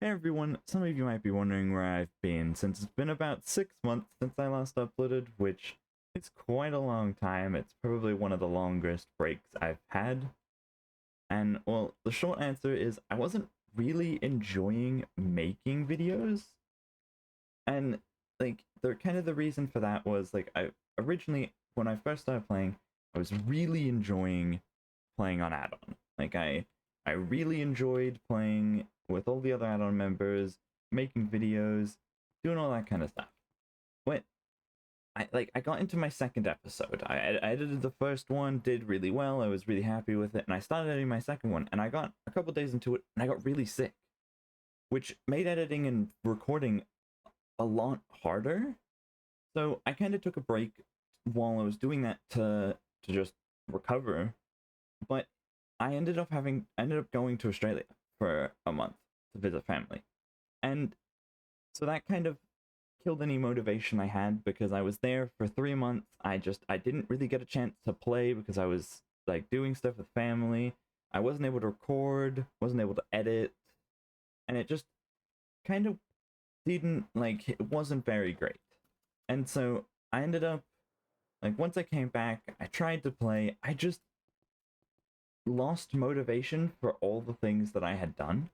Hey everyone, some of you might be wondering where I've been since it's been about 6 months since I last uploaded, which is quite a long time. It's probably one of the longest breaks I've had. And well, the short answer is I wasn't really enjoying making videos. And like the reason for that was like I originally when I first started playing, I was really enjoying playing on add-on. I really enjoyed playing with all the other add-on members, making videos, doing all that kind of stuff. But I got into my second episode. I edited the first one, did really well. I was really happy with it, and I started editing my second one, and I got a couple days into it, and I got really sick, which made editing and recording a lot harder. So I kind of took a break while I was doing that to just recover. But I ended up going to Australia for a month to visit family. And so that kind of killed any motivation I had because I was there for 3 months. I didn't really get a chance to play because I was like doing stuff with family. I wasn't able to record, wasn't able to edit, and it just kind of didn't like it wasn't very great. And so I ended up like once I came back, I tried to play. I just lost motivation for all the things that I had done.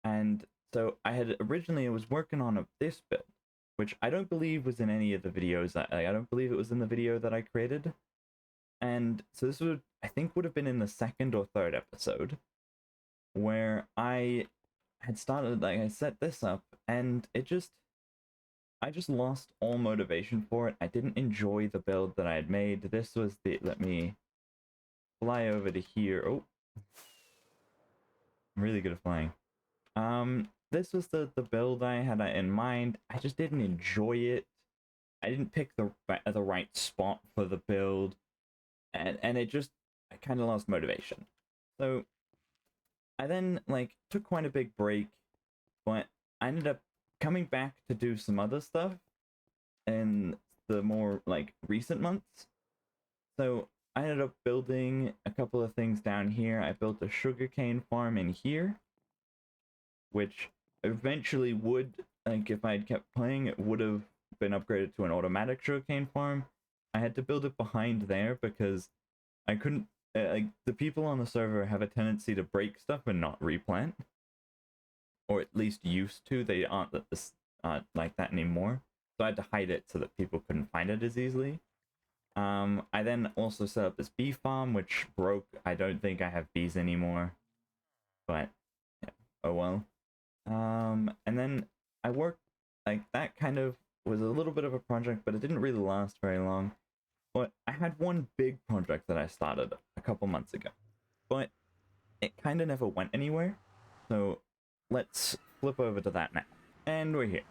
And so I was working on this build, which I don't believe was in any of the videos. I don't believe it was in the video that I created. And so this would, I think, would have been in the second or third episode where I had started, like, I set this up and I just lost all motivation for it. I didn't enjoy the build that I had made. This was let me fly over to here. Oh, I'm really good at flying. This was the build I had in mind. I just didn't enjoy it. I didn't pick the right spot for the build, and I kind of lost motivation. So I then like took quite a big break, but I ended up coming back to do some other stuff in the more like recent months. So I ended up building a couple of things down here. I built a sugarcane farm in here, which eventually would, like, if I had kept playing, it would have been upgraded to an automatic sugarcane farm. I had to build it behind there because I couldn't, like, the people on the server have a tendency to break stuff and not replant, or at least used to. They aren't like that anymore. So I had to hide it so that people couldn't find it as easily. I then also set up this bee farm, which broke. I don't think I have bees anymore, but yeah, oh well. And then I worked, like, that kind of was a little bit of a project, but it didn't really last very long. But I had one big project that I started a couple months ago, but it kind of never went anywhere. So let's flip over to that now. And we're here.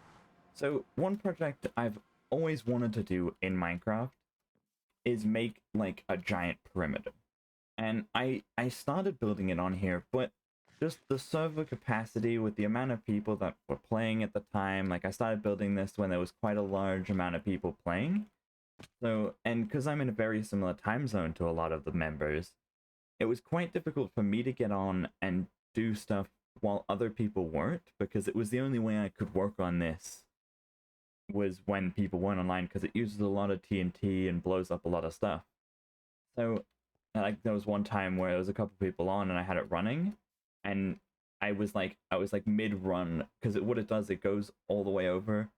So one project I've always wanted to do in Minecraft is make like a giant perimeter. And I started building it on here, but just the server capacity with the amount of people that were playing at the time, like I started building this when there was quite a large amount of people playing. So, and because I'm in a very similar time zone to a lot of the members, it was quite difficult for me to get on and do stuff while other people weren't, because it was the only way I could work on this was when people weren't online, because it uses a lot of TNT and blows up a lot of stuff. So like there was one time where there was a couple people on and I had it running, and I was like mid run, because what it does, it goes all the way over,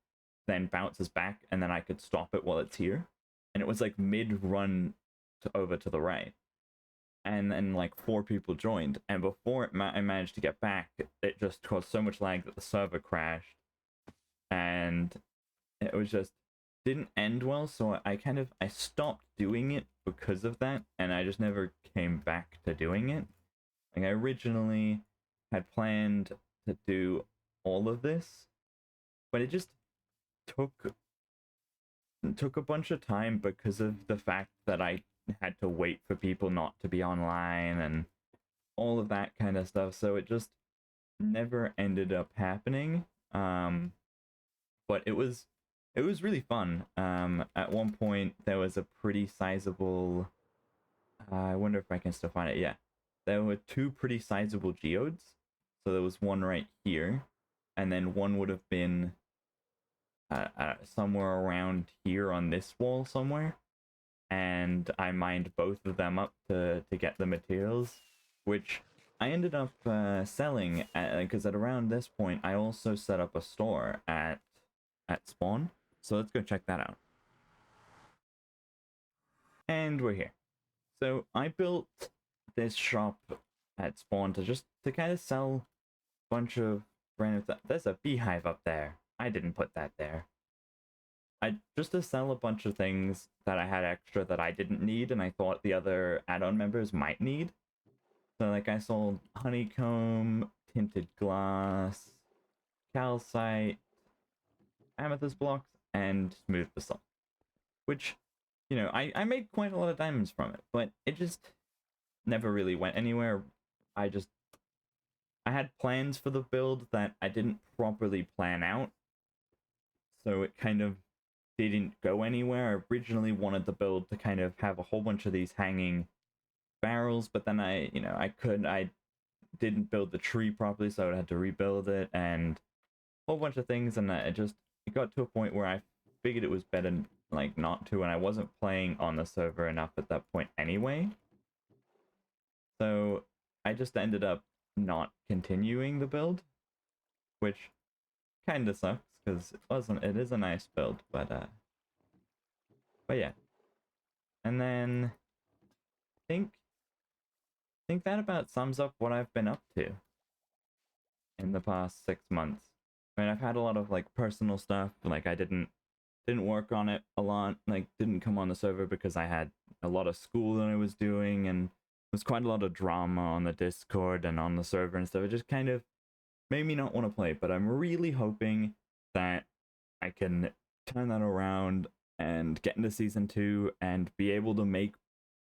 then bounces back, and then I could stop it while it's here, and it was like mid run to over to the right, and then like 4 people joined, and before I managed to get back, it just caused so much lag that the server crashed, and it was just didn't end well. So I stopped doing it because of that, and I just never came back to doing it. Like I originally had planned to do all of this, but it just took took a bunch of time because of the fact that I had to wait for people not to be online and all of that kind of stuff. So it just never ended up happening. But it was really fun. At one point there was a pretty sizable. I wonder if I can still find it. Yeah, there were 2 pretty sizable geodes. So there was one right here, and then one would have been somewhere around here on this wall somewhere. And I mined both of them up to get the materials, which I ended up selling because at around this point I also set up a store at spawn. So let's go check that out. And we're here. So I built this shop at spawn to kind of sell a bunch of random stuff. There's a beehive up there. I didn't put that there. I just to sell a bunch of things that I had extra that I didn't need and I thought the other add-on members might need. So like I sold honeycomb, tinted glass, calcite, amethyst blocks, and smooth basalt. Which, you know, I made quite a lot of diamonds from it, but it just never really went anywhere. I had plans for the build that I didn't properly plan out. So it kind of didn't go anywhere. I originally wanted the build to kind of have a whole bunch of these hanging barrels, but then I didn't build the tree properly, so I had to rebuild it and a whole bunch of things, and it got to a point where I figured it was better like not to, and I wasn't playing on the server enough at that point anyway. So I just ended up not continuing the build, which kind of sucks because it is a nice build, but yeah. And then I think that about sums up what I've been up to in the past 6 months. I mean, I've had a lot of like personal stuff, like I didn't work on it a lot, like didn't come on the server because I had a lot of school that I was doing, and there was quite a lot of drama on the Discord and on the server and stuff. It just kind of made me not want to play, but I'm really hoping that I can turn that around and get into season 2 and be able to make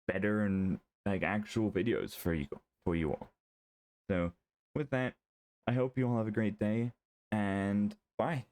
better and like actual videos for you all. So with that, I hope you all have a great day, and bye.